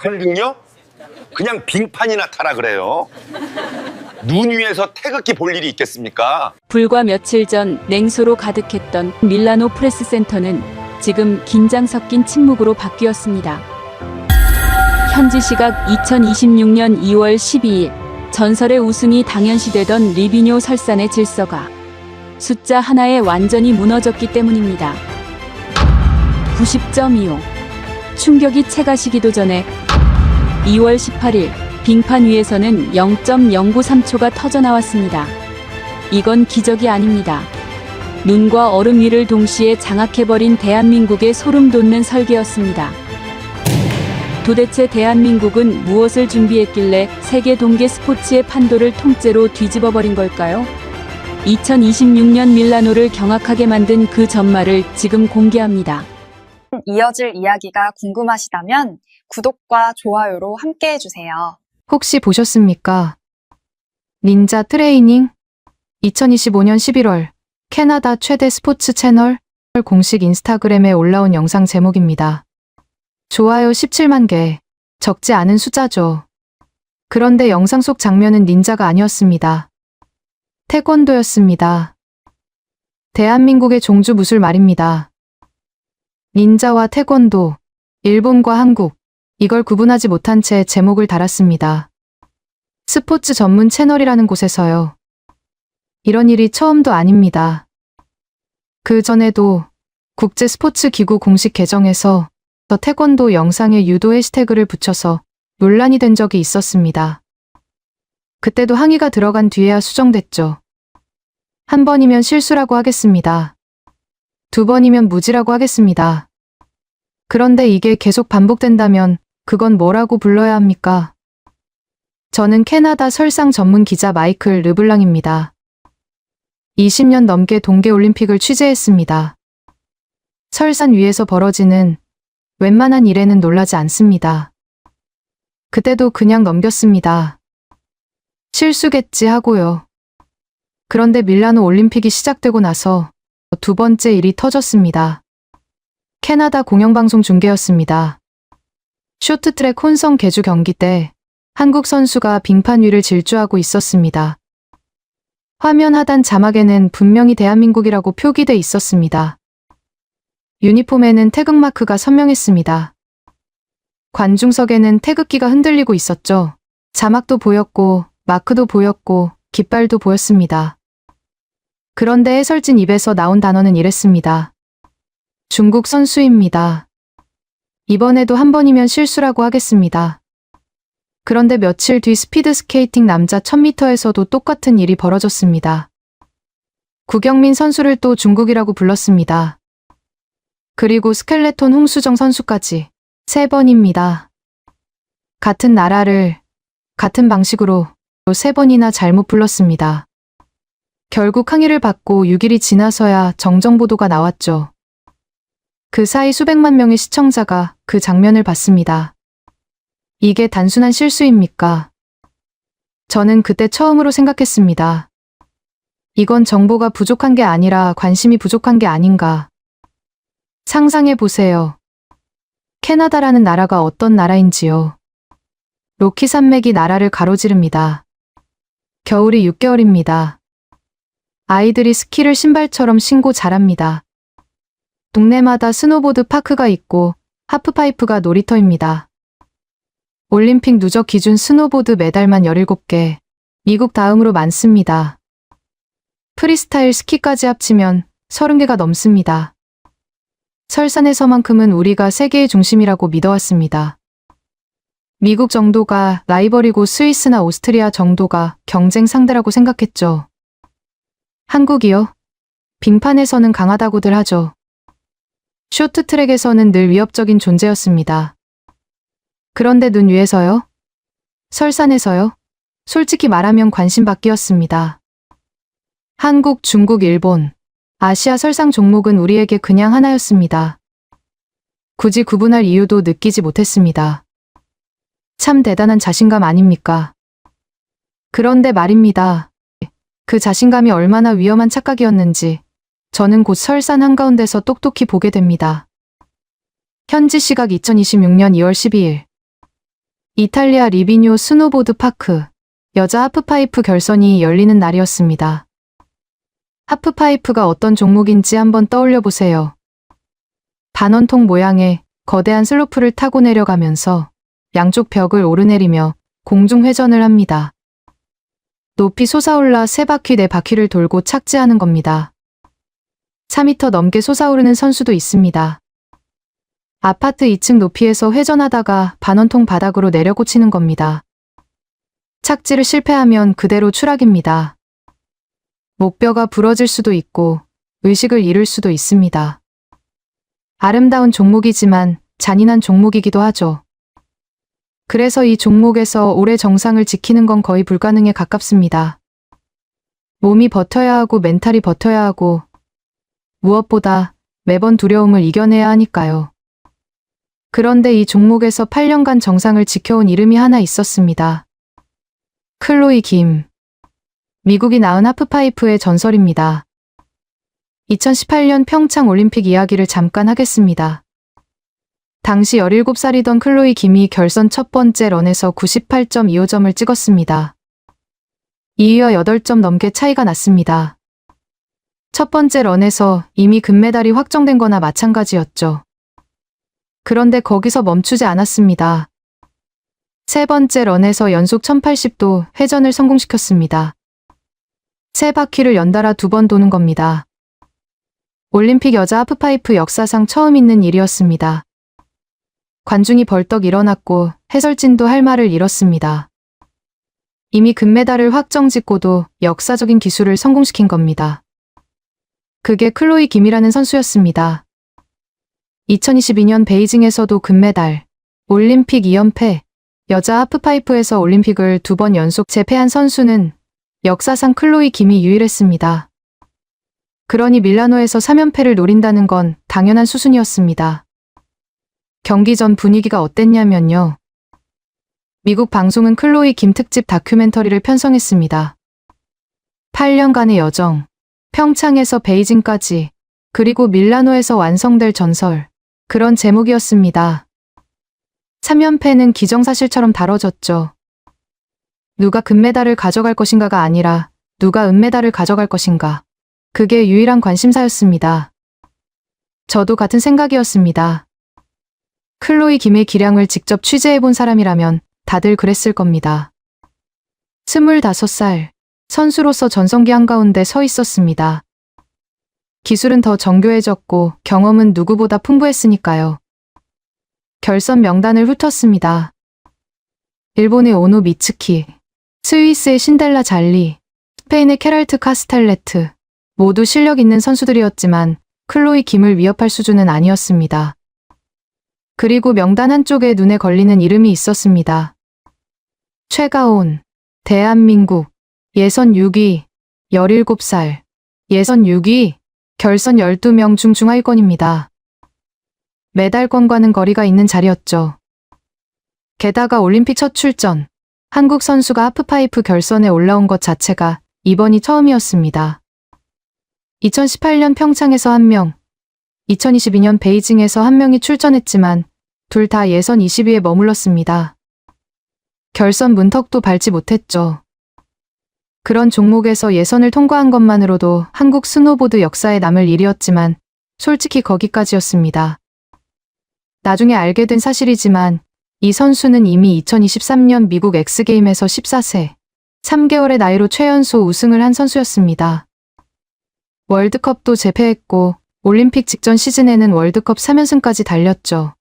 한국요? 그냥 빙판이나 타라 그래요. 눈 위에서 태극기 볼 일이 있겠습니까? 불과 며칠 전 냉소로 가득했던 밀라노 프레스센터는 지금 긴장 섞인 침묵으로 바뀌었습니다. 현지 시각 2026년 2월 12일 전설의 우승이 당연시되던 리비뇨 설산의 질서가 숫자 하나에 완전히 무너졌기 때문입니다. 90.25 충격이 채가시기도 전에 2월 18일 빙판 위에서는 0.093초가 터져나왔습니다. 이건 기적이 아닙니다. 눈과 얼음 위를 동시에 장악해버린 대한민국의 소름 돋는 설계였습니다. 도대체 대한민국은 무엇을 준비했길래 세계 동계 스포츠의 판도를 통째로 뒤집어버린 걸까요? 2026년 밀라노를 경악하게 만든 그 전말을 지금 공개합니다. 이어질 이야기가 궁금하시다면 구독과 좋아요로 함께 해주세요. 혹시 보셨습니까? 닌자 트레이닝? 2025년 11월 캐나다 최대 스포츠 채널 공식 인스타그램에 올라온 영상 제목입니다. 좋아요 17만 개. 적지 않은 숫자죠. 그런데 영상 속 장면은 닌자가 아니었습니다. 태권도였습니다. 대한민국의 종주 무술 말입니다. 닌자와 태권도, 일본과 한국, 이걸 구분하지 못한 채 제목을 달았습니다. 스포츠 전문 채널이라는 곳에서요. 이런 일이 처음도 아닙니다. 그 전에도 국제 스포츠 기구 공식 계정에서 더 태권도 영상에 유도 해시태그를 붙여서 논란이 된 적이 있었습니다. 그때도 항의가 들어간 뒤에야 수정됐죠. 한 번이면 실수라고 하겠습니다. 두 번이면 무지라고 하겠습니다. 그런데 이게 계속 반복된다면 그건 뭐라고 불러야 합니까? 저는 캐나다 설상 전문 기자 마이클 르블랑입니다. 20년 넘게 동계올림픽을 취재했습니다. 설산 위에서 벌어지는 웬만한 일에는 놀라지 않습니다. 그때도 그냥 넘겼습니다. 실수겠지 하고요. 그런데 밀라노 올림픽이 시작되고 나서 두 번째 일이 터졌습니다. 캐나다 공영방송 중계였습니다. 쇼트트랙 혼성 계주 경기 때 한국 선수가 빙판 위를 질주하고 있었습니다. 화면 하단 자막에는 분명히 대한민국이라고 표기돼 있었습니다. 유니폼에는 태극마크가 선명했습니다. 관중석에는 태극기가 흔들리고 있었죠. 자막도 보였고 마크도 보였고 깃발도 보였습니다. 그런데 해설진 입에서 나온 단어는 이랬습니다. 중국 선수입니다. 이번에도 한 번이면 실수라고 하겠습니다. 그런데 며칠 뒤 스피드 스케이팅 남자 1000m에서도 똑같은 일이 벌어졌습니다. 구경민 선수를 또 중국이라고 불렀습니다. 그리고 스켈레톤 홍수정 선수까지 3번입니다. 같은 나라를 같은 방식으로 3번이나 잘못 불렀습니다. 결국 항의를 받고 6일이 지나서야 정정보도가 나왔죠. 그 사이 수백만 명의 시청자가 그 장면을 봤습니다. 이게 단순한 실수입니까? 저는 그때 처음으로 생각했습니다. 이건 정보가 부족한 게 아니라 관심이 부족한 게 아닌가. 상상해 보세요. 캐나다라는 나라가 어떤 나라인지요. 로키 산맥이 나라를 가로지릅니다. 겨울이 6개월입니다. 아이들이 스키를 신발처럼 신고 자랍니다. 동네마다 스노보드 파크가 있고 하프파이프가 놀이터입니다. 올림픽 누적 기준 스노보드 메달만 17개, 미국 다음으로 많습니다. 프리스타일 스키까지 합치면 30개가 넘습니다. 설산에서만큼은 우리가 세계의 중심이라고 믿어왔습니다. 미국 정도가 라이벌이고 스위스나 오스트리아 정도가 경쟁 상대라고 생각했죠. 한국이요? 빙판에서는 강하다고들 하죠. 쇼트트랙에서는 늘 위협적인 존재였습니다. 그런데 눈 위에서요? 설산에서요? 솔직히 말하면 관심 밖이었습니다. 한국, 중국, 일본, 아시아 설상 종목은 우리에게 그냥 하나였습니다. 굳이 구분할 이유도 느끼지 못했습니다. 참 대단한 자신감 아닙니까? 그런데 말입니다. 그 자신감이 얼마나 위험한 착각이었는지 저는 곧 설산 한가운데서 똑똑히 보게 됩니다. 현지 시각 2026년 2월 12일 이탈리아 리비뇨 스노보드 파크. 여자 하프파이프 결선이 열리는 날이었습니다. 하프파이프가 어떤 종목인지 한번 떠올려 보세요. 반원통 모양의 거대한 슬로프를 타고 내려가면서 양쪽 벽을 오르내리며 공중 회전을 합니다. 높이 솟아올라 3바퀴 4바퀴를 돌고 착지하는 겁니다. 4m 넘게 솟아오르는 선수도 있습니다. 아파트 2층 높이에서 회전하다가 반원통 바닥으로 내려 꽂히는 겁니다. 착지를 실패하면 그대로 추락입니다. 목뼈가 부러질 수도 있고 의식을 잃을 수도 있습니다. 아름다운 종목이지만 잔인한 종목이기도 하죠. 그래서 이 종목에서 오래 정상을 지키는 건 거의 불가능에 가깝습니다. 몸이 버텨야 하고 멘탈이 버텨야 하고 무엇보다 매번 두려움을 이겨내야 하니까요. 그런데 이 종목에서 8년간 정상을 지켜온 이름이 하나 있었습니다. 클로이 김. 미국이 낳은 하프파이프의 전설입니다. 2018년 평창 올림픽 이야기를 잠깐 하겠습니다. 당시 17살이던 클로이 김이 결선 첫 번째 런에서 98.25점을 찍었습니다. 2위와 8점 넘게 차이가 났습니다. 첫 번째 런에서 이미 금메달이 확정된 거나 마찬가지였죠. 그런데 거기서 멈추지 않았습니다. 세 번째 런에서 연속 1080도 회전을 성공시켰습니다. 3바퀴를 연달아 2번 도는 겁니다. 올림픽 여자 하프파이프 역사상 처음 있는 일이었습니다. 관중이 벌떡 일어났고 해설진도 할 말을 잃었습니다. 이미 금메달을 확정짓고도 역사적인 기술을 성공시킨 겁니다. 그게 클로이 김이라는 선수였습니다. 2022년 베이징에서도 금메달, 올림픽 2연패, 여자 하프파이프에서 올림픽을 2번 연속 재패한 선수는 역사상 클로이 김이 유일했습니다. 그러니 밀라노에서 3연패를 노린다는 건 당연한 수순이었습니다. 경기 전 분위기가 어땠냐면요. 미국 방송은 클로이 김 특집 다큐멘터리를 편성했습니다. 8년간의 여정, 평창에서 베이징까지, 그리고 밀라노에서 완성될 전설, 그런 제목이었습니다. 3연패는 기정사실처럼 다뤄졌죠. 누가 금메달을 가져갈 것인가가 아니라 누가 은메달을 가져갈 것인가. 그게 유일한 관심사였습니다. 저도 같은 생각이었습니다. 클로이 김의 기량을 직접 취재해본 사람이라면 다들 그랬을 겁니다. 25살, 선수로서 전성기 한가운데 서 있었습니다. 기술은 더 정교해졌고 경험은 누구보다 풍부했으니까요. 결선 명단을 훑었습니다. 일본의 오노 미츠키, 스위스의 신델라 잘리, 스페인의 케랄트 카스텔레트, 모두 실력 있는 선수들이었지만 클로이 김을 위협할 수준은 아니었습니다. 그리고 명단 한쪽에 눈에 걸리는 이름이 있었습니다. 최가온, 대한민국, 예선 6위, 17살, 예선 6위, 결선 12명 중 중하위권입니다. 메달권과는 거리가 있는 자리였죠. 게다가 올림픽 첫 출전, 한국 선수가 하프파이프 결선에 올라온 것 자체가 이번이 처음이었습니다. 2018년 평창에서 1명, 2022년 베이징에서 1명이 출전했지만 둘 다 예선 20위에 머물렀습니다. 결선 문턱도 밟지 못했죠. 그런 종목에서 예선을 통과한 것만으로도 한국 스노보드 역사에 남을 일이었지만 솔직히 거기까지였습니다. 나중에 알게 된 사실이지만 이 선수는 이미 2023년 미국 엑스게임에서 14세, 3개월의 나이로 최연소 우승을 한 선수였습니다. 월드컵도 재패했고 올림픽 직전 시즌에는 월드컵 3연승까지 달렸죠.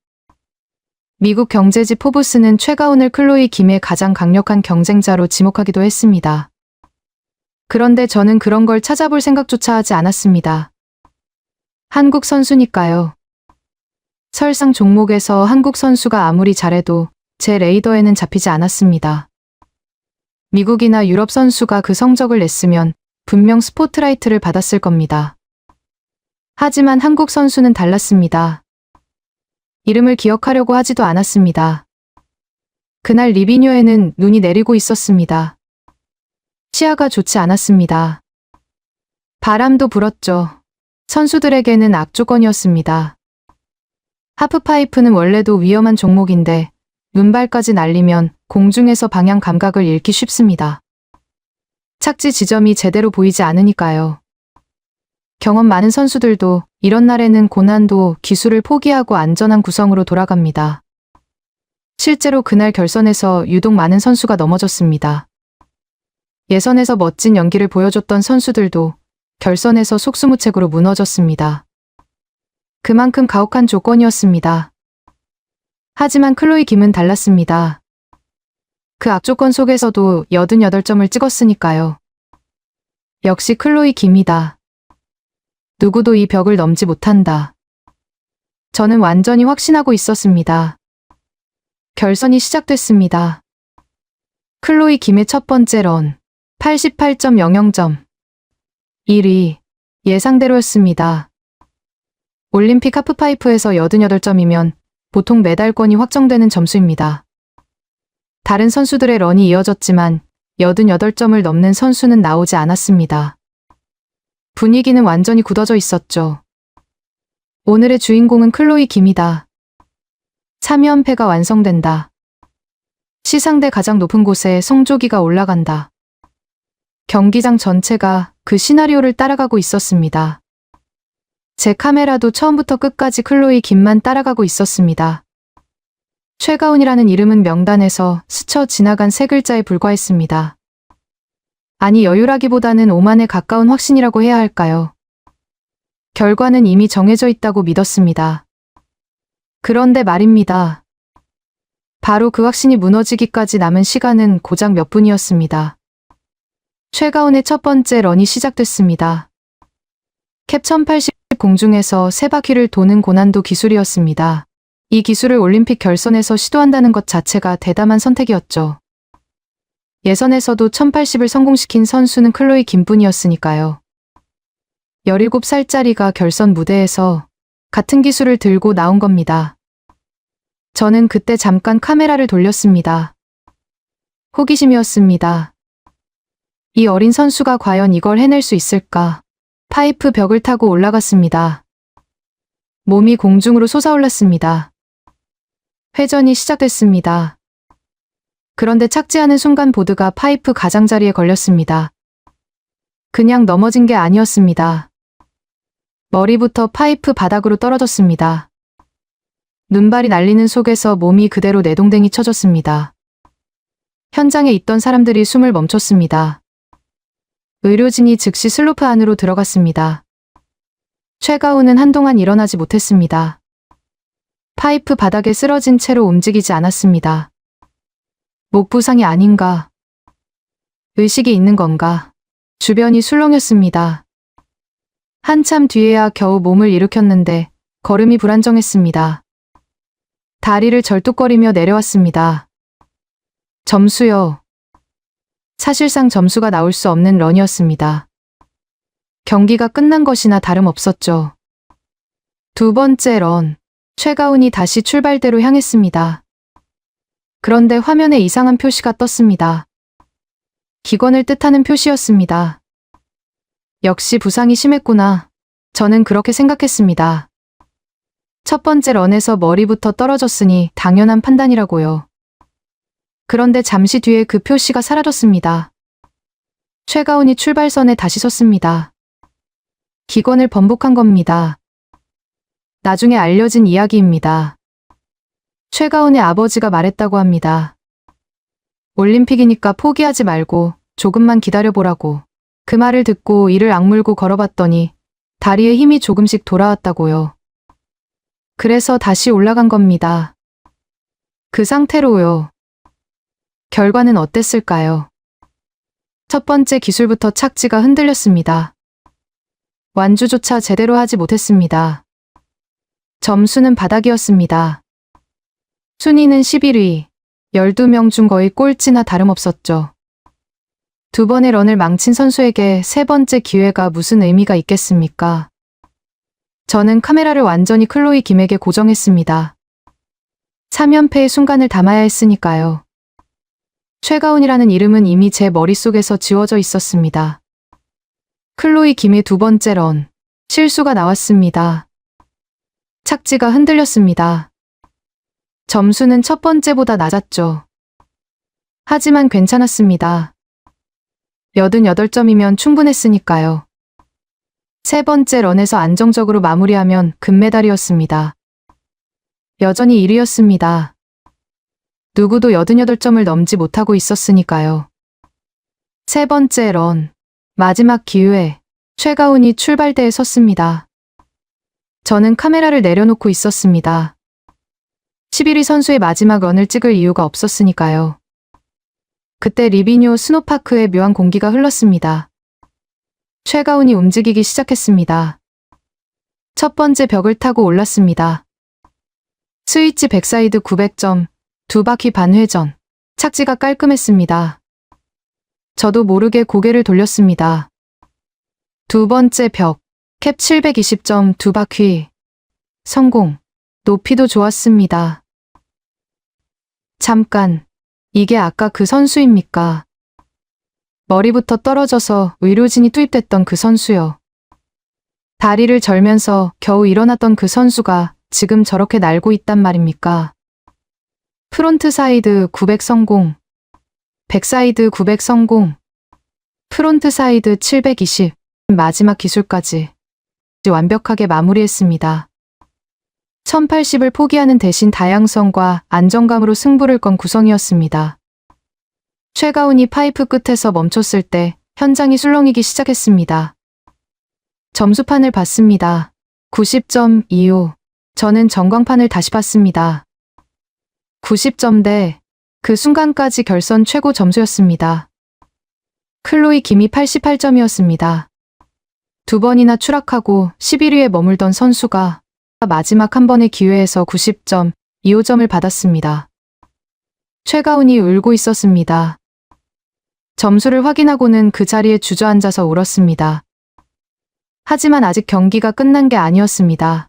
미국 경제지 포브스는 최가온을 클로이 김의 가장 강력한 경쟁자로 지목하기도 했습니다. 그런데 저는 그런 걸 찾아볼 생각조차 하지 않았습니다. 한국 선수니까요. 설상 종목에서 한국 선수가 아무리 잘해도 제 레이더에는 잡히지 않았습니다. 미국이나 유럽 선수가 그 성적을 냈으면 분명 스포트라이트를 받았을 겁니다. 하지만 한국 선수는 달랐습니다. 이름을 기억하려고 하지도 않았습니다. 그날 리비뇨에는 눈이 내리고 있었습니다. 시야가 좋지 않았습니다. 바람도 불었죠. 선수들에게는 악조건이었습니다. 하프파이프는 원래도 위험한 종목인데 눈발까지 날리면 공중에서 방향 감각을 잃기 쉽습니다. 착지 지점이 제대로 보이지 않으니까요. 경험 많은 선수들도 이런 날에는 고난도 기술을 포기하고 안전한 구성으로 돌아갑니다. 실제로 그날 결선에서 유독 많은 선수가 넘어졌습니다. 예선에서 멋진 연기를 보여줬던 선수들도 결선에서 속수무책으로 무너졌습니다. 그만큼 가혹한 조건이었습니다. 하지만 클로이 김은 달랐습니다. 그 악조건 속에서도 88점을 찍었으니까요. 역시 클로이 김이다. 누구도 이 벽을 넘지 못한다. 저는 완전히 확신하고 있었습니다. 결선이 시작됐습니다. 클로이 김의 첫 번째 런, 88.00점. 1위, 예상대로였습니다. 올림픽 하프파이프에서 88점이면 보통 메달권이 확정되는 점수입니다. 다른 선수들의 런이 이어졌지만 88점을 넘는 선수는 나오지 않았습니다. 분위기는 완전히 굳어져 있었죠. 오늘의 주인공은 클로이 김이다. 3연패가 완성된다. 시상대 가장 높은 곳에 성조기가 올라간다. 경기장 전체가 그 시나리오를 따라가고 있었습니다. 제 카메라도 처음부터 끝까지 클로이 김만 따라가고 있었습니다. 최가운이라는 이름은 명단에서 스쳐 지나간 세 글자에 불과했습니다. 아니, 여유라기보다는 오만에 가까운 확신이라고 해야 할까요? 결과는 이미 정해져 있다고 믿었습니다. 그런데 말입니다. 바로 그 확신이 무너지기까지 남은 시간은 고작 몇 분이었습니다. 최가운의 첫 번째 런이 시작됐습니다. 캡 1080 공중에서 세 바퀴를 도는 고난도 기술이었습니다. 이 기술을 올림픽 결선에서 시도한다는 것 자체가 대담한 선택이었죠. 예선에서도 1080을 성공시킨 선수는 클로이 김뿐이었으니까요. 17살짜리가 결선 무대에서 같은 기술을 들고 나온 겁니다. 저는 그때 잠깐 카메라를 돌렸습니다. 호기심이었습니다. 이 어린 선수가 과연 이걸 해낼 수 있을까? 파이프 벽을 타고 올라갔습니다. 몸이 공중으로 솟아올랐습니다. 회전이 시작됐습니다. 그런데 착지하는 순간 보드가 파이프 가장자리에 걸렸습니다. 그냥 넘어진 게 아니었습니다. 머리부터 파이프 바닥으로 떨어졌습니다. 눈발이 날리는 속에서 몸이 그대로 내동댕이 쳐졌습니다. 현장에 있던 사람들이 숨을 멈췄습니다. 의료진이 즉시 슬로프 안으로 들어갔습니다. 최가운은 한동안 일어나지 못했습니다. 파이프 바닥에 쓰러진 채로 움직이지 않았습니다. 목 부상이 아닌가? 의식이 있는 건가? 주변이 술렁였습니다. 한참 뒤에야 겨우 몸을 일으켰는데 걸음이 불안정했습니다. 다리를 절뚝거리며 내려왔습니다. 점수요. 사실상 점수가 나올 수 없는 런이었습니다. 경기가 끝난 것이나 다름없었죠. 두 번째 런, 최가운이 다시 출발대로 향했습니다. 그런데 화면에 이상한 표시가 떴습니다. 기권을 뜻하는 표시였습니다. 역시 부상이 심했구나. 저는 그렇게 생각했습니다. 첫 번째 런에서 머리부터 떨어졌으니 당연한 판단이라고요. 그런데 잠시 뒤에 그 표시가 사라졌습니다. 최가운이 출발선에 다시 섰습니다. 기권을 번복한 겁니다. 나중에 알려진 이야기입니다. 최가운의 아버지가 말했다고 합니다. 올림픽이니까 포기하지 말고 조금만 기다려보라고. 그 말을 듣고 이를 악물고 걸어봤더니 다리에 힘이 조금씩 돌아왔다고요. 그래서 다시 올라간 겁니다. 그 상태로요. 결과는 어땠을까요? 첫 번째 기술부터 착지가 흔들렸습니다. 완주조차 제대로 하지 못했습니다. 점수는 바닥이었습니다. 순위는 11위, 12명 중 거의 꼴찌나 다름없었죠. 두 번의 런을 망친 선수에게 세 번째 기회가 무슨 의미가 있겠습니까? 저는 카메라를 완전히 클로이 김에게 고정했습니다. 3연패의 순간을 담아야 했으니까요. 최가운이라는 이름은 이미 제 머릿속에서 지워져 있었습니다. 클로이 김의 두 번째 런, 실수가 나왔습니다. 착지가 흔들렸습니다. 점수는 첫 번째보다 낮았죠. 하지만 괜찮았습니다. 88점이면 충분했으니까요. 세 번째 런에서 안정적으로 마무리하면 금메달이었습니다. 여전히 1위였습니다. 누구도 88점을 넘지 못하고 있었으니까요. 세 번째 런, 마지막 기회, 최가훈이 출발대에 섰습니다. 저는 카메라를 내려놓고 있었습니다. 11위 선수의 마지막 런을 찍을 이유가 없었으니까요. 그때 리비뇨 스노파크의 묘한 공기가 흘렀습니다. 최가훈이 움직이기 시작했습니다. 첫 번째 벽을 타고 올랐습니다. 스위치 백사이드 900점, 두 바퀴 반 회전, 착지가 깔끔했습니다. 저도 모르게 고개를 돌렸습니다. 두 번째 벽, 캡 720점 두 바퀴, 성공, 높이도 좋았습니다. 잠깐, 이게 아까 그 선수입니까? 머리부터 떨어져서 의료진이 투입됐던 그 선수요. 다리를 절면서 겨우 일어났던 그 선수가 지금 저렇게 날고 있단 말입니까? 프론트 사이드 900 성공, 백사이드 900 성공, 프론트 사이드 720, 마지막 기술까지 완벽하게 마무리했습니다. 1080을 포기하는 대신 다양성과 안정감으로 승부를 건 구성이었습니다. 최가훈이 파이프 끝에서 멈췄을 때 현장이 술렁이기 시작했습니다. 점수판을 봤습니다. 90.25. 저는 전광판을 다시 봤습니다. 90점대, 그 순간까지 결선 최고 점수였습니다. 클로이 김이 88점이었습니다. 두 번이나 추락하고 11위에 머물던 선수가 마지막 한 번의 기회에서 90점, 25점을 받았습니다. 최가훈이 울고 있었습니다. 점수를 확인하고는 그 자리에 주저앉아서 울었습니다. 하지만 아직 경기가 끝난 게 아니었습니다.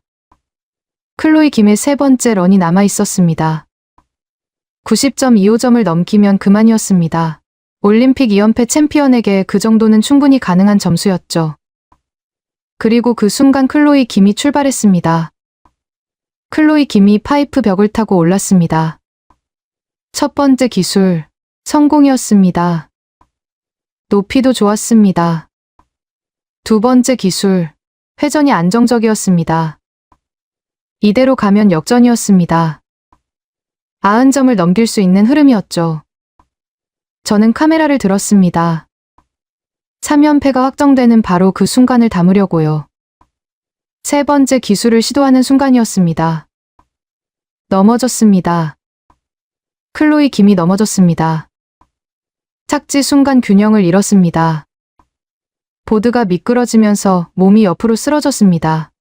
클로이 김의 세 번째 런이 남아 있었습니다. 90.25점을 넘기면 그만이었습니다. 올림픽 2연패 챔피언에게 그 정도는 충분히 가능한 점수였죠. 그리고 그 순간 클로이 김이 출발했습니다. 클로이 김이 파이프 벽을 타고 올랐습니다. 첫 번째 기술, 성공이었습니다. 높이도 좋았습니다. 두 번째 기술, 회전이 안정적이었습니다. 이대로 가면 역전이었습니다. 90점을 넘길 수 있는 흐름이었죠. 저는 카메라를 들었습니다. 3연패가 확정되는 바로 그 순간을 담으려고요. 세 번째 기술을 시도하는 순간이었습니다. 넘어졌습니다. 클로이 김이 넘어졌습니다. 착지 순간 균형을 잃었습니다. 보드가 미끄러지면서 몸이 옆으로 쓰러졌습니다.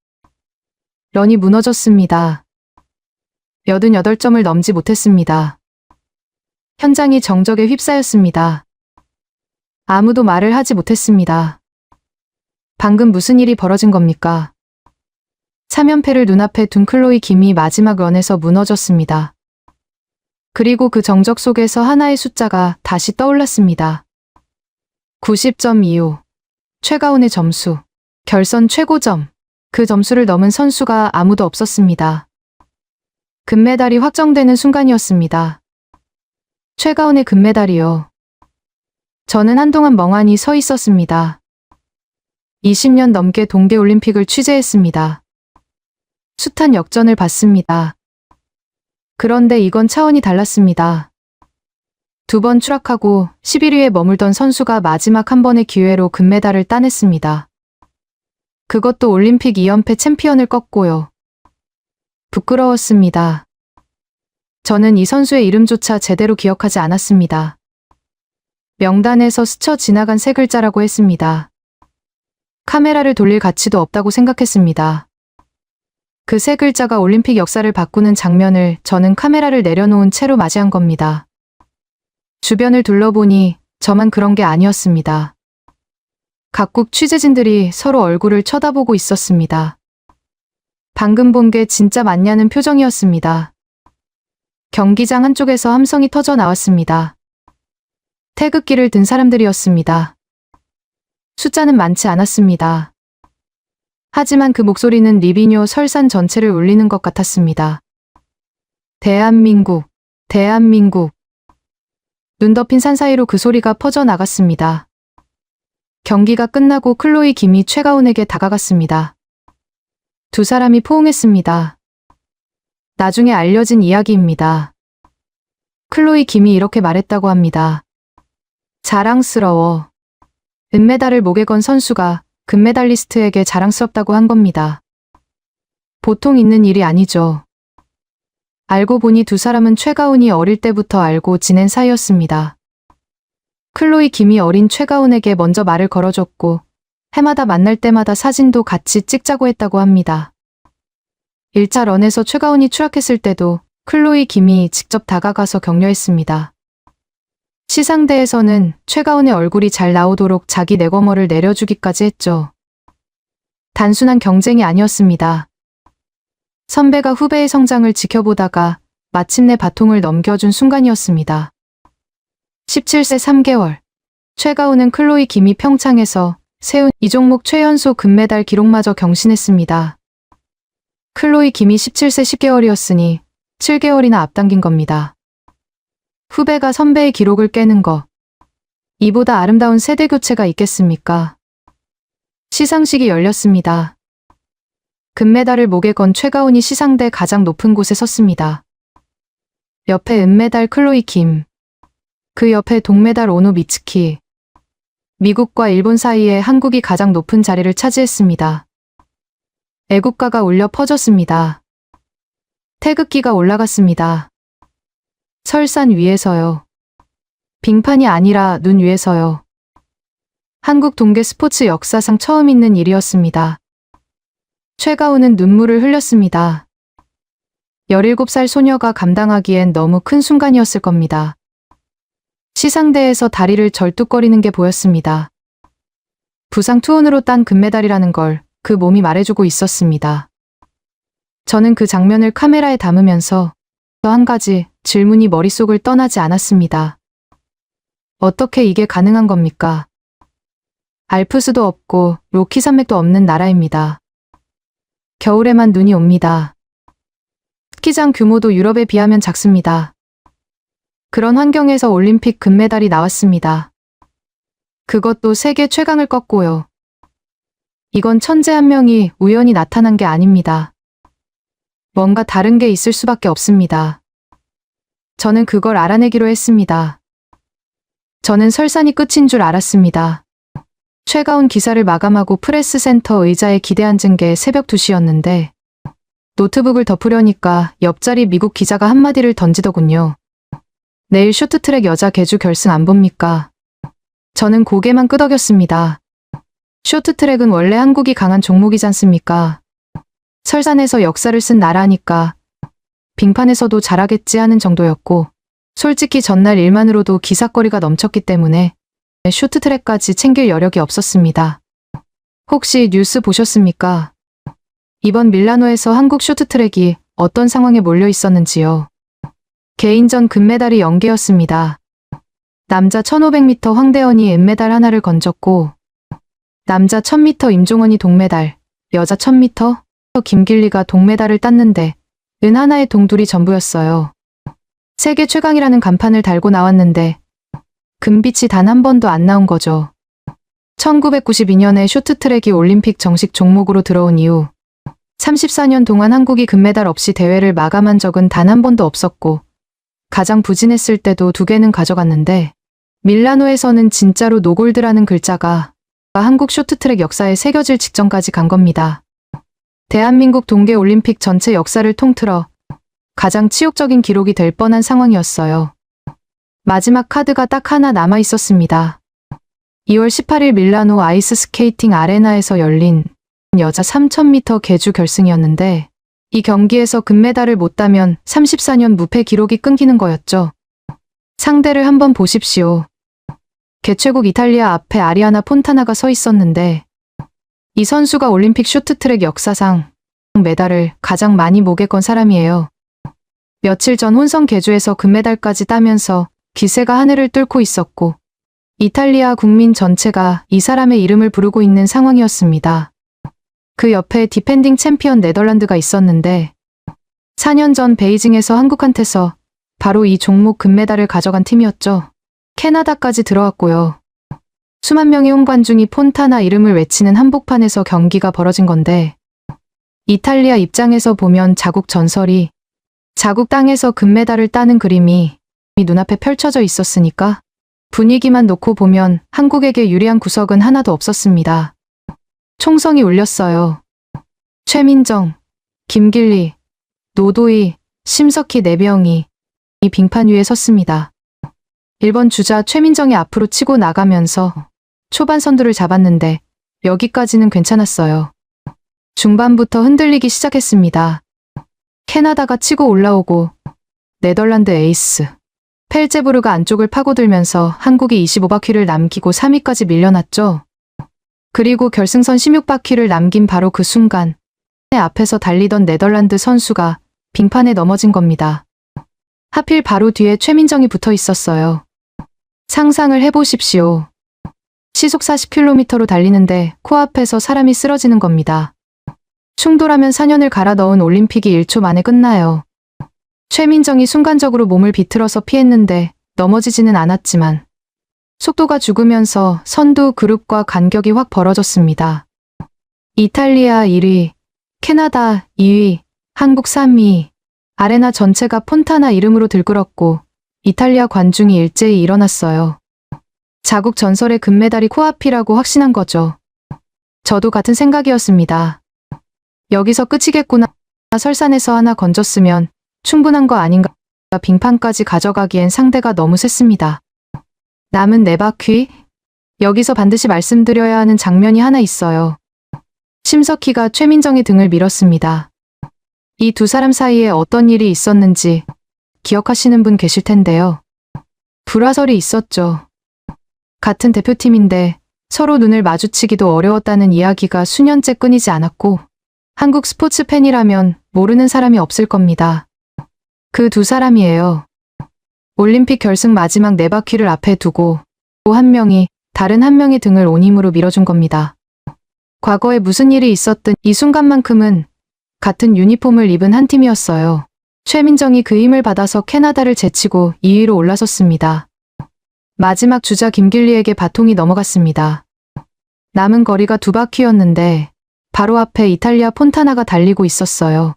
런이 무너졌습니다. 88점을 넘지 못했습니다. 현장이 정적에 휩싸였습니다. 아무도 말을 하지 못했습니다. 방금 무슨 일이 벌어진 겁니까? 3연패를 눈앞에 둔 클로이 김이 마지막 런에서 무너졌습니다. 그리고 그 정적 속에서 하나의 숫자가 다시 떠올랐습니다. 90.25. 최가훈의 점수. 결선 최고점. 그 점수를 넘은 선수가 아무도 없었습니다. 금메달이 확정되는 순간이었습니다. 최가훈의 금메달이요. 저는 한동안 멍하니 서 있었습니다. 20년 넘게 동계올림픽을 취재했습니다. 숱한 역전을 봤습니다. 그런데 이건 차원이 달랐습니다. 두 번 추락하고 11위에 머물던 선수가 마지막 한 번의 기회로 금메달을 따냈습니다. 그것도 올림픽 2연패 챔피언을 꺾고요. 부끄러웠습니다. 저는 이 선수의 이름조차 제대로 기억하지 않았습니다. 명단에서 스쳐 지나간 세 글자라고 했습니다. 카메라를 돌릴 가치도 없다고 생각했습니다. 그 세 글자가 올림픽 역사를 바꾸는 장면을 저는 카메라를 내려놓은 채로 맞이한 겁니다. 주변을 둘러보니 저만 그런 게 아니었습니다. 각국 취재진들이 서로 얼굴을 쳐다보고 있었습니다. 방금 본 게 진짜 맞냐는 표정이었습니다. 경기장 한쪽에서 함성이 터져 나왔습니다. 태극기를 든 사람들이었습니다. 숫자는 많지 않았습니다. 하지만 그 목소리는 리비뇨 설산 전체를 울리는 것 같았습니다. 대한민국, 대한민국. 눈 덮인 산 사이로 그 소리가 퍼져나갔습니다. 경기가 끝나고 클로이 김이 최가훈에게 다가갔습니다. 두 사람이 포옹했습니다. 나중에 알려진 이야기입니다. 클로이 김이 이렇게 말했다고 합니다. 자랑스러워. 은메달을 목에 건 선수가 금메달리스트에게 자랑스럽다고 한 겁니다. 보통 있는 일이 아니죠. 알고 보니 두 사람은 최가훈이 어릴 때부터 알고 지낸 사이였습니다. 클로이 김이 어린 최가훈에게 먼저 말을 걸어줬고 해마다 만날 때마다 사진도 같이 찍자고 했다고 합니다. 1차 런에서 최가훈이 추락했을 때도 클로이 김이 직접 다가가서 격려했습니다. 시상대에서는 최가훈의 얼굴이 잘 나오도록 자기 내거머를 내려주기까지 했죠. 단순한 경쟁이 아니었습니다. 선배가 후배의 성장을 지켜보다가 마침내 바통을 넘겨준 순간이었습니다. 17세 3개월. 최가훈은 클로이 김이 평창에서 세운 이 종목 최연소 금메달 기록마저 경신했습니다. 클로이 김이 17세 10개월이었으니 7개월이나 앞당긴 겁니다. 후배가 선배의 기록을 깨는 거. 이보다 아름다운 세대 교체가 있겠습니까? 시상식이 열렸습니다. 금메달을 목에 건 최가훈이 시상대 가장 높은 곳에 섰습니다. 옆에 은메달 클로이 김. 그 옆에 동메달 오노 미츠키. 미국과 일본 사이에 한국이 가장 높은 자리를 차지했습니다. 애국가가 울려 퍼졌습니다. 태극기가 올라갔습니다. 설산 위에서요. 빙판이 아니라 눈 위에서요. 한국 동계 스포츠 역사상 처음 있는 일이었습니다. 최가훈은 눈물을 흘렸습니다. 17살 소녀가 감당하기엔 너무 큰 순간이었을 겁니다. 시상대에서 다리를 절뚝거리는 게 보였습니다. 부상 투혼으로 딴 금메달이라는 걸 그 몸이 말해주고 있었습니다. 저는 그 장면을 카메라에 담으면서 또 한 가지 질문이 머릿속을 떠나지 않았습니다. 어떻게 이게 가능한 겁니까? 알프스도 없고 로키 산맥도 없는 나라입니다. 겨울에만 눈이 옵니다. 스키장 규모도 유럽에 비하면 작습니다. 그런 환경에서 올림픽 금메달이 나왔습니다. 그것도 세계 최강을 꺾고요. 이건 천재 한 명이 우연히 나타난 게 아닙니다. 뭔가 다른 게 있을 수밖에 없습니다. 저는 그걸 알아내기로 했습니다. 저는 설산이 끝인 줄 알았습니다. 최가훈 기사를 마감하고 프레스센터 의자에 기대 앉은 게 새벽 2시였는데 노트북을 덮으려니까 옆자리 미국 기자가 한마디를 던지더군요. 내일 쇼트트랙 여자 계주 결승 안 봅니까? 저는 고개만 끄덕였습니다. 쇼트트랙은 원래 한국이 강한 종목이지 않습니까? 설산에서 역사를 쓴 나라니까 빙판에서도 잘하겠지 하는 정도였고 솔직히 전날 일만으로도 기사거리가 넘쳤기 때문에 쇼트트랙까지 챙길 여력이 없었습니다. 혹시 뉴스 보셨습니까? 이번 밀라노에서 한국 쇼트트랙이 어떤 상황에 몰려 있었는지요. 개인전 금메달이 연계였습니다. 남자 1500m 황대현이 은메달 하나를 건졌고 남자 1000m 임종원이 동메달, 여자 1000m 김길리가 동메달을 땄는데 은 하나의 동둘이 전부였어요. 세계 최강이라는 간판을 달고 나왔는데 금빛이 단 한 번도 안 나온 거죠. 1992년에 쇼트트랙이 올림픽 정식 종목으로 들어온 이후 34년 동안 한국이 금메달 없이 대회를 마감한 적은 단 한 번도 없었고 가장 부진했을 때도 2개는 가져갔는데 밀라노에서는 진짜로 노골드라는 글자가 한국 쇼트트랙 역사에 새겨질 직전까지 간 겁니다. 대한민국 동계올림픽 전체 역사를 통틀어 가장 치욕적인 기록이 될 뻔한 상황이었어요. 마지막 카드가 딱 하나 남아 있었습니다. 2월 18일 밀라노 아이스 스케이팅 아레나에서 열린 여자 3000m 계주 결승이었는데 이 경기에서 금메달을 못 따면 34년 무패 기록이 끊기는 거였죠. 상대를 한번 보십시오. 개최국 이탈리아 앞에 아리아나 폰타나가 서 있었는데 이 선수가 올림픽 쇼트트랙 역사상 메달을 가장 많이 목에 건 사람이에요. 며칠 전 혼성 계주에서 금메달까지 따면서 기세가 하늘을 뚫고 있었고 이탈리아 국민 전체가 이 사람의 이름을 부르고 있는 상황이었습니다. 그 옆에 디펜딩 챔피언 네덜란드가 있었는데 4년 전 베이징에서 한국한테서 바로 이 종목 금메달을 가져간 팀이었죠. 캐나다까지 들어왔고요. 수만 명의 홈관중이 폰타나 이름을 외치는 한복판에서 경기가 벌어진 건데, 이탈리아 입장에서 보면 자국 전설이 자국 땅에서 금메달을 따는 그림이 눈앞에 펼쳐져 있었으니까 분위기만 놓고 보면 한국에게 유리한 구석은 하나도 없었습니다. 총성이 울렸어요. 최민정, 김길리, 노도희, 심석희 4명이 이 빙판 위에 섰습니다. 1번 주자 최민정이 앞으로 치고 나가면서 초반 선두를 잡았는데 여기까지는 괜찮았어요. 중반부터 흔들리기 시작했습니다. 캐나다가 치고 올라오고 네덜란드 에이스 펠제부르가 안쪽을 파고들면서 한국이 25바퀴를 남기고 3위까지 밀려났죠. 그리고 결승선 16바퀴를 남긴 바로 그 순간 앞에서 달리던 네덜란드 선수가 빙판에 넘어진 겁니다. 하필 바로 뒤에 최민정이 붙어 있었어요. 상상을 해보십시오. 시속 40km로 달리는데 코앞에서 사람이 쓰러지는 겁니다. 충돌하면 4년을 갈아 넣은 올림픽이 1초 만에 끝나요. 최민정이 순간적으로 몸을 비틀어서 피했는데 넘어지지는 않았지만 속도가 죽으면서 선두 그룹과 간격이 확 벌어졌습니다. 이탈리아 1위, 캐나다 2위, 한국 3위, 아레나 전체가 폰타나 이름으로 들끓었고 이탈리아 관중이 일제히 일어났어요. 자국 전설의 금메달이 코앞이라고 확신한 거죠. 저도 같은 생각이었습니다. 여기서 끝이겠구나. 설산에서 하나 건졌으면 충분한 거 아닌가. 빙판까지 가져가기엔 상대가 너무 셌습니다. 남은 4바퀴? 여기서 반드시 말씀드려야 하는 장면이 하나 있어요. 심석희가 최민정의 등을 밀었습니다. 이 두 사람 사이에 어떤 일이 있었는지 기억하시는 분 계실 텐데요. 불화설이 있었죠. 같은 대표팀인데 서로 눈을 마주치기도 어려웠다는 이야기가 수년째 끊이지 않았고 한국 스포츠 팬이라면 모르는 사람이 없을 겁니다. 그 두 사람이에요. 올림픽 결승 마지막 4바퀴를 앞에 두고 한 명이 다른 한 명의 등을 온 힘으로 밀어준 겁니다. 과거에 무슨 일이 있었든 이 순간만큼은 같은 유니폼을 입은 한 팀이었어요. 최민정이 그 힘을 받아서 캐나다를 제치고 2위로 올라섰습니다. 마지막 주자 김길리에게 바통이 넘어갔습니다. 남은 거리가 2바퀴였는데 바로 앞에 이탈리아 폰타나가 달리고 있었어요.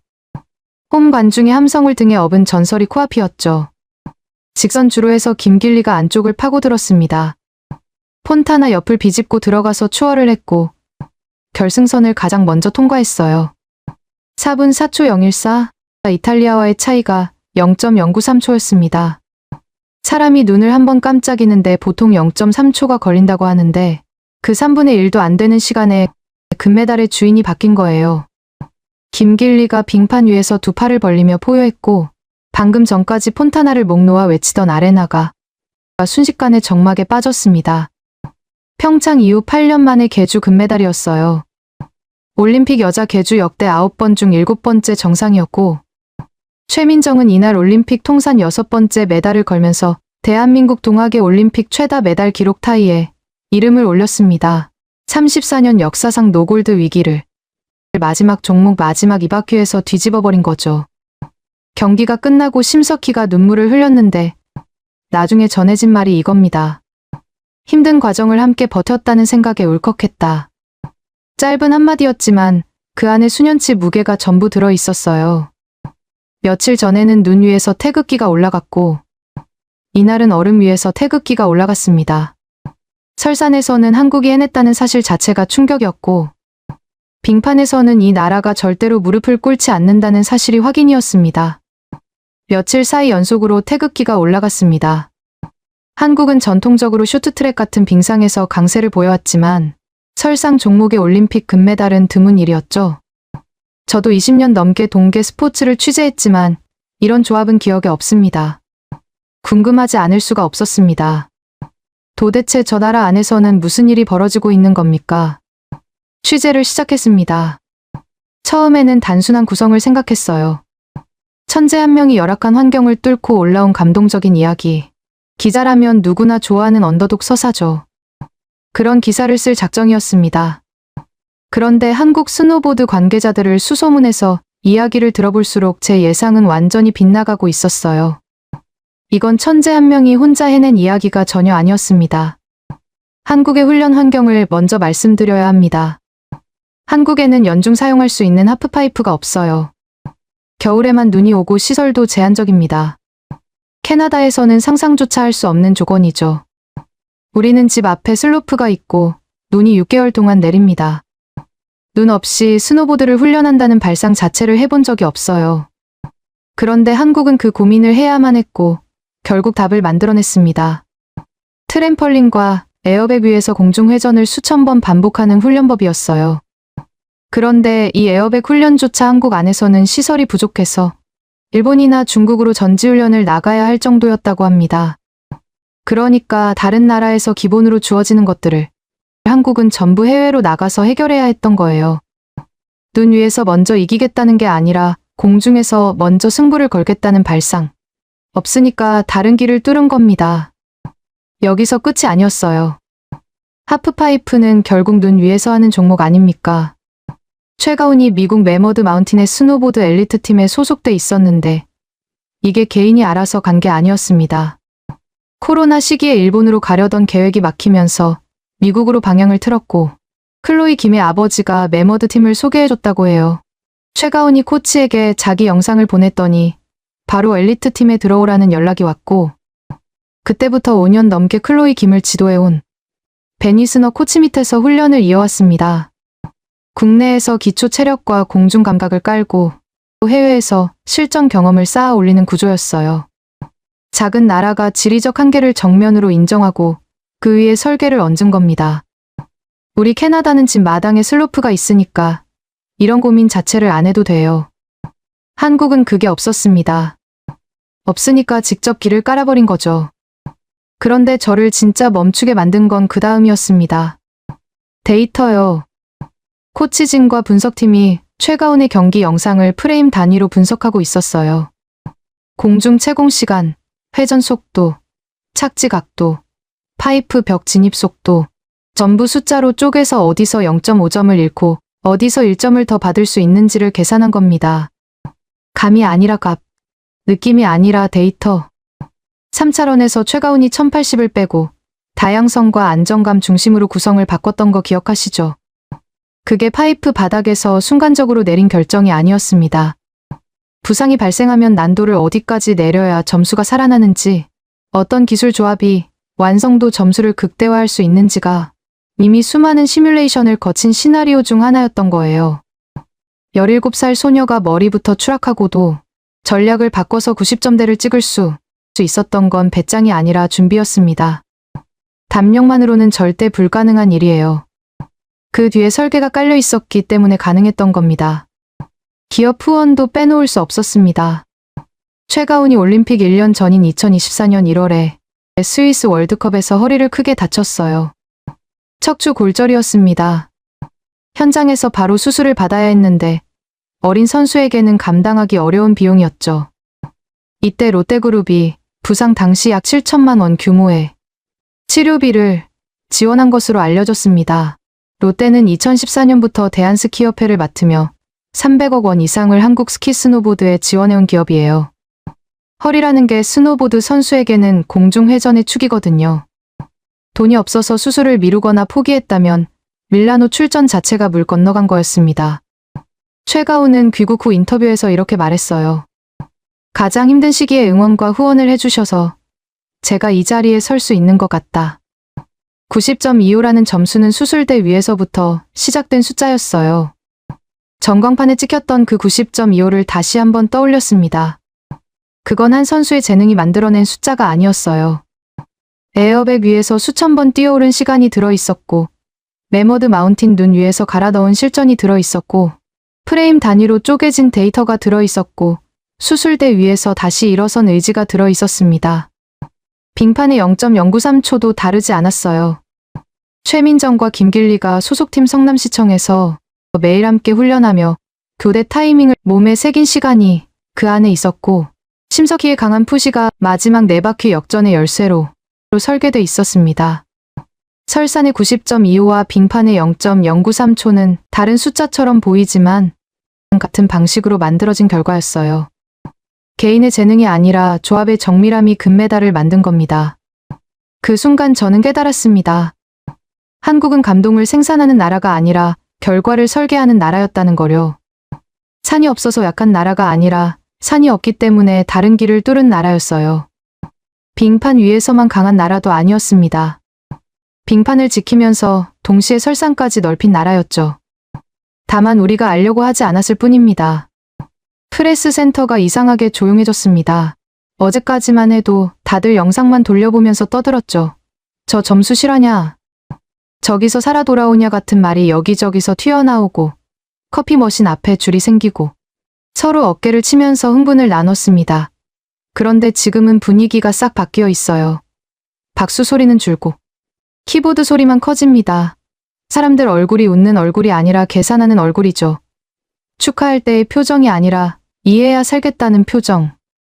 홈 관중의 함성을 등에 업은 전설이 코앞이었죠. 직선 주로에서 김길리가 안쪽을 파고들었습니다. 폰타나 옆을 비집고 들어가서 추월을 했고 결승선을 가장 먼저 통과했어요. 4분 4초 014, 이탈리아와의 차이가 0.093초였습니다. 사람이 눈을 한번 깜짝이는데 보통 0.3초가 걸린다고 하는데 그 3분의 1도 안 되는 시간에 금메달의 주인이 바뀐 거예요. 김길리가 빙판 위에서 두 팔을 벌리며 포효했고 방금 전까지 폰타나를 목 놓아 외치던 아레나가 순식간에 정막에 빠졌습니다. 평창 이후 8년 만에 계주 금메달이었어요. 올림픽 여자 계주 역대 9번 중 7번째 정상이었고 최민정은 이날 올림픽 통산 6번째 메달을 걸면서 대한민국 동아계 올림픽 최다 메달 기록 타이에 이름을 올렸습니다. 34년 역사상 노골드 위기를 마지막 종목 마지막 2바퀴에서 뒤집어버린 거죠. 경기가 끝나고 심석희가 눈물을 흘렸는데 나중에 전해진 말이 이겁니다. 힘든 과정을 함께 버텼다는 생각에 울컥했다. 짧은 한마디였지만 그 안에 수년치 무게가 전부 들어 있었어요. 며칠 전에는 눈 위에서 태극기가 올라갔고 이날은 얼음 위에서 태극기가 올라갔습니다. 설산에서는 한국이 해냈다는 사실 자체가 충격이었고 빙판에서는 이 나라가 절대로 무릎을 꿇지 않는다는 사실이 확인이었습니다. 며칠 사이 연속으로 태극기가 올라갔습니다. 한국은 전통적으로 쇼트트랙 같은 빙상에서 강세를 보여왔지만 설상 종목의 올림픽 금메달은 드문 일이었죠. 저도 20년 넘게 동계 스포츠를 취재했지만 이런 조합은 기억에 없습니다. 궁금하지 않을 수가 없었습니다. 도대체 저 나라 안에서는 무슨 일이 벌어지고 있는 겁니까? 취재를 시작했습니다. 처음에는 단순한 구성을 생각했어요. 천재 한 명이 열악한 환경을 뚫고 올라온 감동적인 이야기. 기자라면 누구나 좋아하는 언더독 서사죠. 그런 기사를 쓸 작정이었습니다. 그런데 한국 스노보드 관계자들을 수소문해서 이야기를 들어볼수록 제 예상은 완전히 빗나가고 있었어요. 이건 천재 한 명이 혼자 해낸 이야기가 전혀 아니었습니다. 한국의 훈련 환경을 먼저 말씀드려야 합니다. 한국에는 연중 사용할 수 있는 하프파이프가 없어요. 겨울에만 눈이 오고 시설도 제한적입니다. 캐나다에서는 상상조차 할 수 없는 조건이죠. 우리는 집 앞에 슬로프가 있고 눈이 6개월 동안 내립니다. 눈 없이 스노보드를 훈련한다는 발상 자체를 해본 적이 없어요. 그런데 한국은 그 고민을 해야만 했고 결국 답을 만들어냈습니다. 트램펄린과 에어백 위에서 공중회전을 수천 번 반복하는 훈련법이었어요. 그런데 이 에어백 훈련조차 한국 안에서는 시설이 부족해서 일본이나 중국으로 전지훈련을 나가야 할 정도였다고 합니다. 그러니까 다른 나라에서 기본으로 주어지는 것들을 한국은 전부 해외로 나가서 해결해야 했던 거예요. 눈 위에서 먼저 이기겠다는 게 아니라 공중에서 먼저 승부를 걸겠다는 발상. 없으니까 다른 길을 뚫은 겁니다. 여기서 끝이 아니었어요. 하프파이프는 결국 눈 위에서 하는 종목 아닙니까? 최가훈이 미국 매머드 마운틴의 스노보드 엘리트 팀에 소속돼 있었는데 이게 개인이 알아서 간 게 아니었습니다. 코로나 시기에 일본으로 가려던 계획이 막히면서 미국으로 방향을 틀었고 클로이 김의 아버지가 매머드 팀을 소개해줬다고 해요. 최가훈이 코치에게 자기 영상을 보냈더니 바로 엘리트 팀에 들어오라는 연락이 왔고 그때부터 5년 넘게 클로이 김을 지도해온 베니스너 코치 밑에서 훈련을 이어왔습니다. 국내에서 기초 체력과 공중 감각을 깔고 해외에서 실전 경험을 쌓아 올리는 구조였어요. 작은 나라가 지리적 한계를 정면으로 인정하고 그 위에 설계를 얹은 겁니다. 우리 캐나다는 집 마당에 슬로프가 있으니까 이런 고민 자체를 안 해도 돼요. 한국은 그게 없었습니다. 없으니까 직접 길을 깔아버린 거죠. 그런데 저를 진짜 멈추게 만든 건 그 다음이었습니다. 데이터요. 코치진과 분석팀이 최가훈의 경기 영상을 프레임 단위로 분석하고 있었어요. 공중 채공 시간, 회전 속도, 착지 각도, 파이프 벽 진입 속도, 전부 숫자로 쪼개서 어디서 0.5점을 잃고 어디서 1점을 더 받을 수 있는지를 계산한 겁니다. 감이 아니라 값, 느낌이 아니라 데이터. 3차원에서 최가훈이 1080을 빼고 다양성과 안정감 중심으로 구성을 바꿨던 거 기억하시죠? 그게 파이프 바닥에서 순간적으로 내린 결정이 아니었습니다. 부상이 발생하면 난도를 어디까지 내려야 점수가 살아나는지, 어떤 기술 조합이 완성도 점수를 극대화할 수 있는지가 이미 수많은 시뮬레이션을 거친 시나리오 중 하나였던 거예요. 17살 소녀가 머리부터 추락하고도 전략을 바꿔서 90점대를 찍을 수 있었던 건 배짱이 아니라 준비였습니다. 담력만으로는 절대 불가능한 일이에요. 그 뒤에 설계가 깔려 있었기 때문에 가능했던 겁니다. 기업 후원도 빼놓을 수 없었습니다. 최가훈이 올림픽 1년 전인 2024년 1월에 스위스 월드컵에서 허리를 크게 다쳤어요. 척추 골절이었습니다. 현장에서 바로 수술을 받아야 했는데 어린 선수에게는 감당하기 어려운 비용이었죠. 이때 롯데그룹이 부상 당시 약 7천만 원 규모의 치료비를 지원한 것으로 알려졌습니다. 롯데는 2014년부터 대한스키협회를 맡으며 300억 원 이상을 한국 스키 스노보드에 지원해온 기업이에요. 허리라는 게 스노보드 선수에게는 공중회전의 축이거든요. 돈이 없어서 수술을 미루거나 포기했다면 밀라노 출전 자체가 물 건너간 거였습니다. 최가훈은 귀국 후 인터뷰에서 이렇게 말했어요. 가장 힘든 시기에 응원과 후원을 해주셔서 제가 이 자리에 설 수 있는 것 같다. 90.25라는 점수는 수술대 위에서부터 시작된 숫자였어요. 전광판에 찍혔던 그 90.25를 다시 한번 떠올렸습니다. 그건 한 선수의 재능이 만들어낸 숫자가 아니었어요. 에어백 위에서 수천 번 뛰어오른 시간이 들어있었고, 매머드 마운틴 눈 위에서 갈아 넣은 실전이 들어있었고, 프레임 단위로 쪼개진 데이터가 들어있었고, 수술대 위에서 다시 일어선 의지가 들어있었습니다. 빙판의 0.093초도 다르지 않았어요. 최민정과 김길리가 소속팀 성남시청에서 매일 함께 훈련하며 교대 타이밍을 몸에 새긴 시간이 그 안에 있었고, 심석희의 강한 푸시가 마지막 4바퀴 역전의 열쇠로 설계돼 있었습니다. 설산의 90.25와 빙판의 0.093초는 다른 숫자처럼 보이지만 같은 방식으로 만들어진 결과였어요. 개인의 재능이 아니라 조합의 정밀함이 금메달을 만든 겁니다. 그 순간 저는 깨달았습니다. 한국은 감동을 생산하는 나라가 아니라 결과를 설계하는 나라였다는 거요. 산이 없어서 약한 나라가 아니라 산이 없기 때문에 다른 길을 뚫은 나라였어요. 빙판 위에서만 강한 나라도 아니었습니다. 빙판을 지키면서 동시에 설상까지 넓힌 나라였죠. 다만 우리가 알려고 하지 않았을 뿐입니다. 프레스 센터가 이상하게 조용해졌습니다. 어제까지만 해도 다들 영상만 돌려보면서 떠들었죠. 저 점수 실화냐? 저기서 살아 돌아오냐 같은 말이 여기저기서 튀어나오고 커피 머신 앞에 줄이 생기고 서로 어깨를 치면서 흥분을 나눴습니다. 그런데 지금은 분위기가 싹 바뀌어 있어요. 박수 소리는 줄고 키보드 소리만 커집니다. 사람들 얼굴이 웃는 얼굴이 아니라 계산하는 얼굴이죠. 축하할 때의 표정이 아니라 이해해야 살겠다는 표정.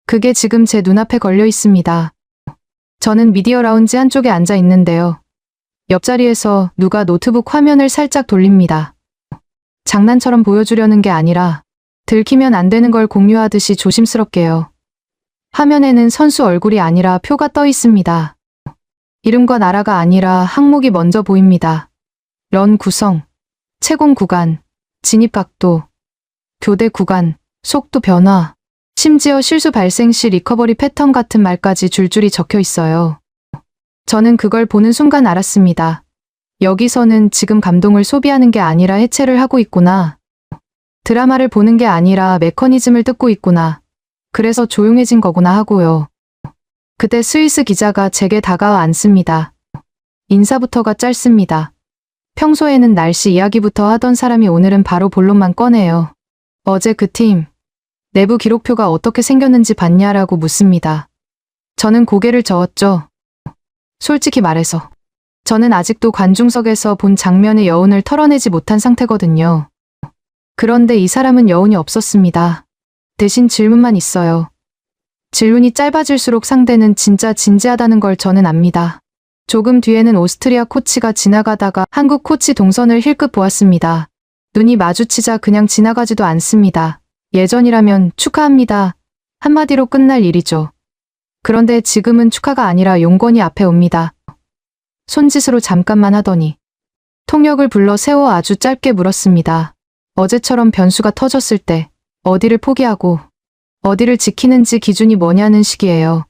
그게 지금 제 눈앞에 걸려 있습니다. 저는 미디어 라운지 한쪽에 앉아 있는데요. 옆자리에서 누가 노트북 화면을 살짝 돌립니다. 장난처럼 보여주려는 게 아니라 들키면 안 되는 걸 공유하듯이 조심스럽게요. 화면에는 선수 얼굴이 아니라 표가 떠 있습니다. 이름과 나라가 아니라 항목이 먼저 보입니다. 런 구성, 채공 구간, 진입 각도, 교대 구간, 속도 변화, 심지어 실수 발생 시 리커버리 패턴 같은 말까지 줄줄이 적혀 있어요. 저는 그걸 보는 순간 알았습니다. 여기서는 지금 감동을 소비하는 게 아니라 해체를 하고 있구나. 드라마를 보는 게 아니라 메커니즘을 뜯고 있구나. 그래서 조용해진 거구나 하고요. 그때 스위스 기자가 제게 다가와 앉습니다. 인사부터가 짧습니다. 평소에는 날씨 이야기부터 하던 사람이 오늘은 바로 본론만 꺼내요. 어제 그 팀, 내부 기록표가 어떻게 생겼는지 봤냐라고 묻습니다. 저는 고개를 저었죠. 솔직히 말해서 저는 아직도 관중석에서 본 장면의 여운을 털어내지 못한 상태거든요. 그런데 이 사람은 여운이 없었습니다. 대신 질문만 있어요. 질문이 짧아질수록 상대는 진짜 진지하다는 걸 저는 압니다. 조금 뒤에는 오스트리아 코치가 지나가다가 한국 코치 동선을 힐끗 보았습니다. 눈이 마주치자 그냥 지나가지도 않습니다. 예전이라면 축하합니다. 한마디로 끝날 일이죠. 그런데 지금은 축하가 아니라 용건이 앞에 옵니다. 손짓으로 잠깐만 하더니 통역을 불러 세워 아주 짧게 물었습니다. 어제처럼 변수가 터졌을 때 어디를 포기하고 어디를 지키는지 기준이 뭐냐는 식이에요.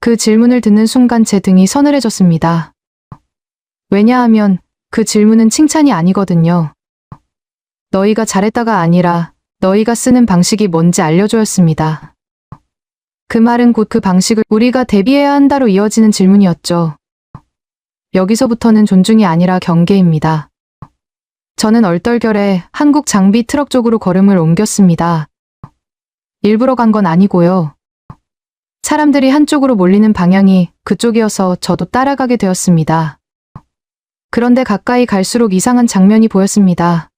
그 질문을 듣는 순간 제 등이 서늘해졌습니다. 왜냐하면 그 질문은 칭찬이 아니거든요. 너희가 잘했다가 아니라 너희가 쓰는 방식이 뭔지 알려줘였습니다. 그 말은 곧 그 방식을 우리가 대비해야 한다로 이어지는 질문이었죠. 여기서부터는 존중이 아니라 경계입니다. 저는 얼떨결에 한국 장비 트럭 쪽으로 걸음을 옮겼습니다. 일부러 간 건 아니고요. 사람들이 한쪽으로 몰리는 방향이 그쪽이어서 저도 따라가게 되었습니다. 그런데 가까이 갈수록 이상한 장면이 보였습니다.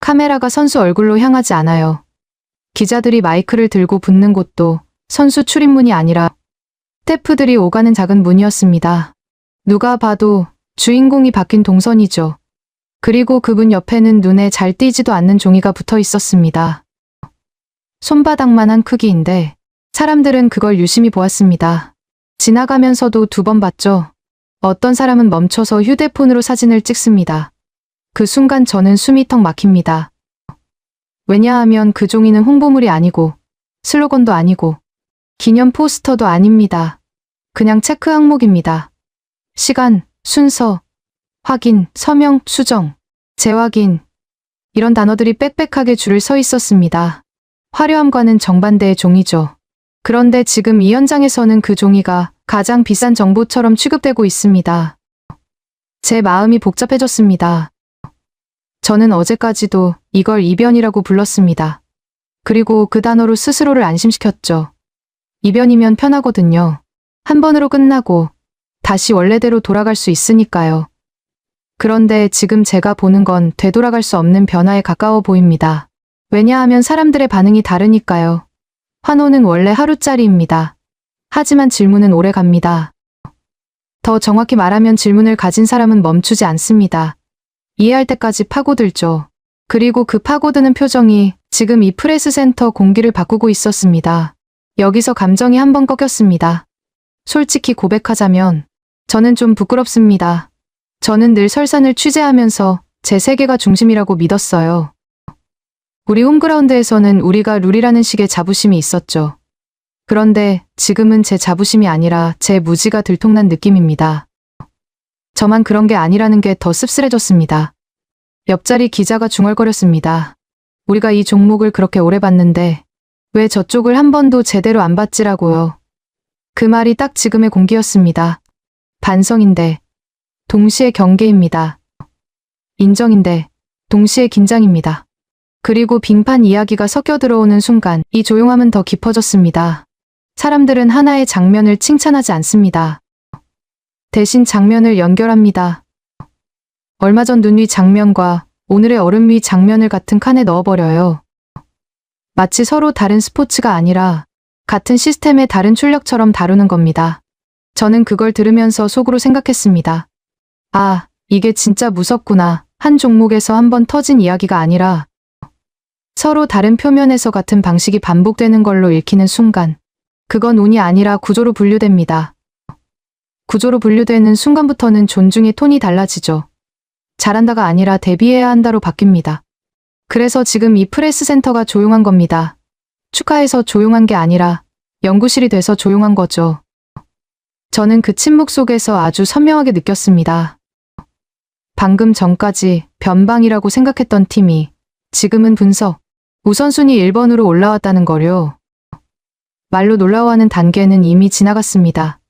카메라가 선수 얼굴로 향하지 않아요. 기자들이 마이크를 들고 붙는 곳도 선수 출입문이 아니라 스태프들이 오가는 작은 문이었습니다. 누가 봐도 주인공이 바뀐 동선이죠. 그리고 그분 옆에는 눈에 잘 띄지도 않는 종이가 붙어 있었습니다. 손바닥만한 크기인데 사람들은 그걸 유심히 보았습니다. 지나가면서도 2번 봤죠. 어떤 사람은 멈춰서 휴대폰으로 사진을 찍습니다. 그 순간 저는 숨이 턱 막힙니다. 왜냐하면 그 종이는 홍보물이 아니고 슬로건도 아니고 기념 포스터도 아닙니다. 그냥 체크 항목입니다. 시간, 순서, 확인, 서명, 수정, 재확인 이런 단어들이 빽빽하게 줄을 서 있었습니다. 화려함과는 정반대의 종이죠. 그런데 지금 이 현장에서는 그 종이가 가장 비싼 정보처럼 취급되고 있습니다. 제 마음이 복잡해졌습니다. 저는 어제까지도 이걸 이변이라고 불렀습니다. 그리고 그 단어로 스스로를 안심시켰죠. 이변이면 편하거든요. 한 번으로 끝나고 다시 원래대로 돌아갈 수 있으니까요. 그런데 지금 제가 보는 건 되돌아갈 수 없는 변화에 가까워 보입니다. 왜냐하면 사람들의 반응이 다르니까요. 환호는 원래 하루짜리입니다. 하지만 질문은 오래 갑니다. 더 정확히 말하면 질문을 가진 사람은 멈추지 않습니다. 이해할 때까지 파고들죠. 그리고 그 파고드는 표정이 지금 이 프레스센터 공기를 바꾸고 있었습니다. 여기서 감정이 한번 꺾였습니다. 솔직히 고백하자면 저는 좀 부끄럽습니다. 저는 늘 설산을 취재하면서 제 세계가 중심이라고 믿었어요. 우리 홈그라운드에서는 우리가 룰이라는 식의 자부심이 있었죠. 그런데 지금은 제 자부심이 아니라 제 무지가 들통난 느낌입니다. 저만 그런 게 아니라는 게 더 씁쓸해졌습니다. 옆자리 기자가 중얼거렸습니다. 우리가 이 종목을 그렇게 오래 봤는데 왜 저쪽을 한 번도 제대로 안 봤지라고요. 그 말이 딱 지금의 공기였습니다. 반성인데 동시에 경계입니다. 인정인데 동시에 긴장입니다. 그리고 빙판 이야기가 섞여 들어오는 순간 이 조용함은 더 깊어졌습니다. 사람들은 하나의 장면을 칭찬하지 않습니다. 대신 장면을 연결합니다. 얼마 전 눈 위 장면과 오늘의 얼음 위 장면을 같은 칸에 넣어버려요. 마치 서로 다른 스포츠가 아니라 같은 시스템의 다른 출력처럼 다루는 겁니다. 저는 그걸 들으면서 속으로 생각했습니다. 아, 이게 진짜 무섭구나. 한 종목에서 한 번 터진 이야기가 아니라 서로 다른 표면에서 같은 방식이 반복되는 걸로 읽히는 순간 그건 운이 아니라 구조로 분류됩니다. 구조로 분류되는 순간부터는 존중의 톤이 달라지죠. 잘한다가 아니라 대비해야 한다로 바뀝니다. 그래서 지금 이 프레스센터가 조용한 겁니다. 축하해서 조용한 게 아니라 연구실이 돼서 조용한 거죠. 저는 그 침묵 속에서 아주 선명하게 느꼈습니다. 방금 전까지 변방이라고 생각했던 팀이 지금은 분석, 우선순위 1번으로 올라왔다는 거요. 말로 놀라워하는 단계는 이미 지나갔습니다.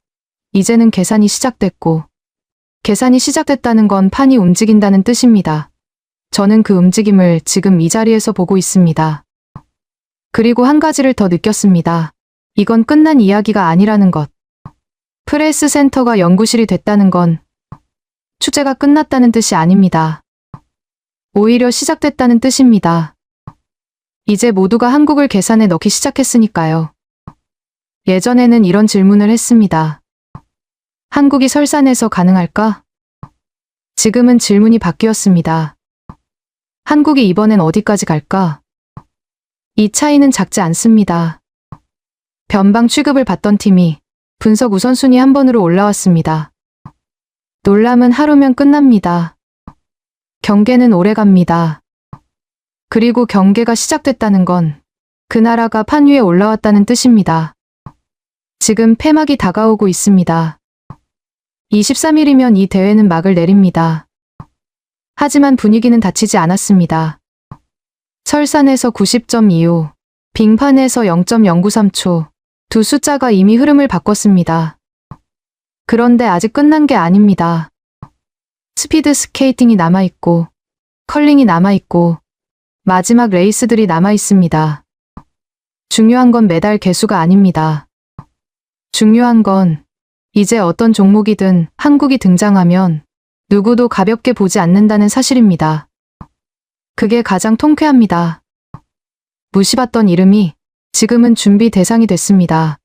이제는 계산이 시작됐고, 계산이 시작됐다는 건 판이 움직인다는 뜻입니다. 저는 그 움직임을 지금 이 자리에서 보고 있습니다. 그리고 한 가지를 더 느꼈습니다. 이건 끝난 이야기가 아니라는 것. 프레스 센터가 연구실이 됐다는 건 축제가 끝났다는 뜻이 아닙니다. 오히려 시작됐다는 뜻입니다. 이제 모두가 한국을 계산에 넣기 시작했으니까요. 예전에는 이런 질문을 했습니다. 한국이 설산에서 가능할까? 지금은 질문이 바뀌었습니다. 한국이 이번엔 어디까지 갈까? 이 차이는 작지 않습니다. 변방 취급을 받던 팀이 분석 우선순위 한 번으로 올라왔습니다. 놀람은 하루면 끝납니다. 경계는 오래 갑니다. 그리고 경계가 시작됐다는 건 그 나라가 판 위에 올라왔다는 뜻입니다. 지금 폐막이 다가오고 있습니다. 23일이면 이 대회는 막을 내립니다. 하지만 분위기는 다치지 않았습니다. 설산에서 90.25, 빙판에서 0.093초, 두 숫자가 이미 흐름을 바꿨습니다. 그런데 아직 끝난 게 아닙니다. 스피드 스케이팅이 남아있고, 컬링이 남아있고, 마지막 레이스들이 남아있습니다. 중요한 건 메달 개수가 아닙니다. 중요한 건 이제 어떤 종목이든 한국이 등장하면 누구도 가볍게 보지 않는다는 사실입니다. 그게 가장 통쾌합니다. 무시받던 이름이 지금은 준비 대상이 됐습니다.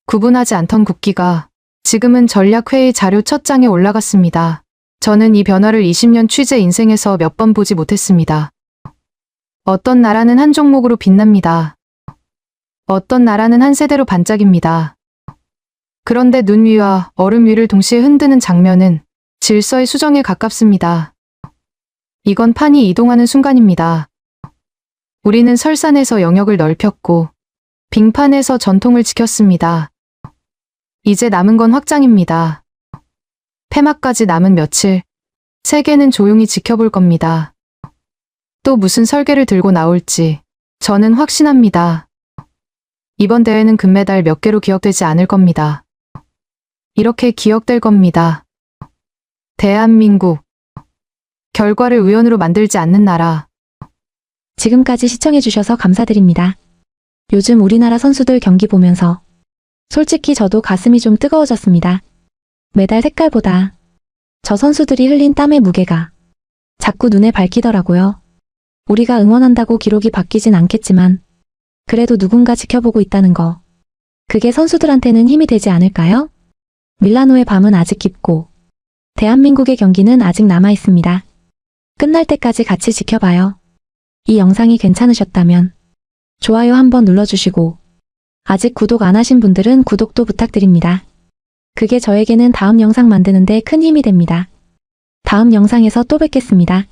구분하지 않던 국기가 지금은 전략회의 자료 첫 장에 올라갔습니다. 저는 이 변화를 20년 취재 인생에서 몇 번 보지 못했습니다. 어떤 나라는 한 종목으로 빛납니다. 어떤 나라는 한 세대로 반짝입니다. 그런데 눈 위와 얼음 위를 동시에 흔드는 장면은 질서의 수정에 가깝습니다. 이건 판이 이동하는 순간입니다. 우리는 설산에서 영역을 넓혔고 빙판에서 전통을 지켰습니다. 이제 남은 건 확장입니다. 폐막까지 남은 며칠, 세계는 조용히 지켜볼 겁니다. 또 무슨 설계를 들고 나올지 저는 확신합니다. 이번 대회는 금메달 몇 개로 기억되지 않을 겁니다. 이렇게 기억될 겁니다. 대한민국. 결과를 우연으로 만들지 않는 나라. 지금까지 시청해주셔서 감사드립니다. 요즘 우리나라 선수들 경기 보면서 솔직히 저도 가슴이 좀 뜨거워졌습니다. 메달 색깔보다 저 선수들이 흘린 땀의 무게가 자꾸 눈에 밝히더라고요. 우리가 응원한다고 기록이 바뀌진 않겠지만 그래도 누군가 지켜보고 있다는 거. 그게 선수들한테는 힘이 되지 않을까요? 밀라노의 밤은 아직 깊고 대한민국의 경기는 아직 남아 있습니다. 끝날 때까지 같이 지켜봐요. 이 영상이 괜찮으셨다면 좋아요 한번 눌러주시고 아직 구독 안 하신 분들은 구독도 부탁드립니다. 그게 저에게는 다음 영상 만드는데 큰 힘이 됩니다. 다음 영상에서 또 뵙겠습니다.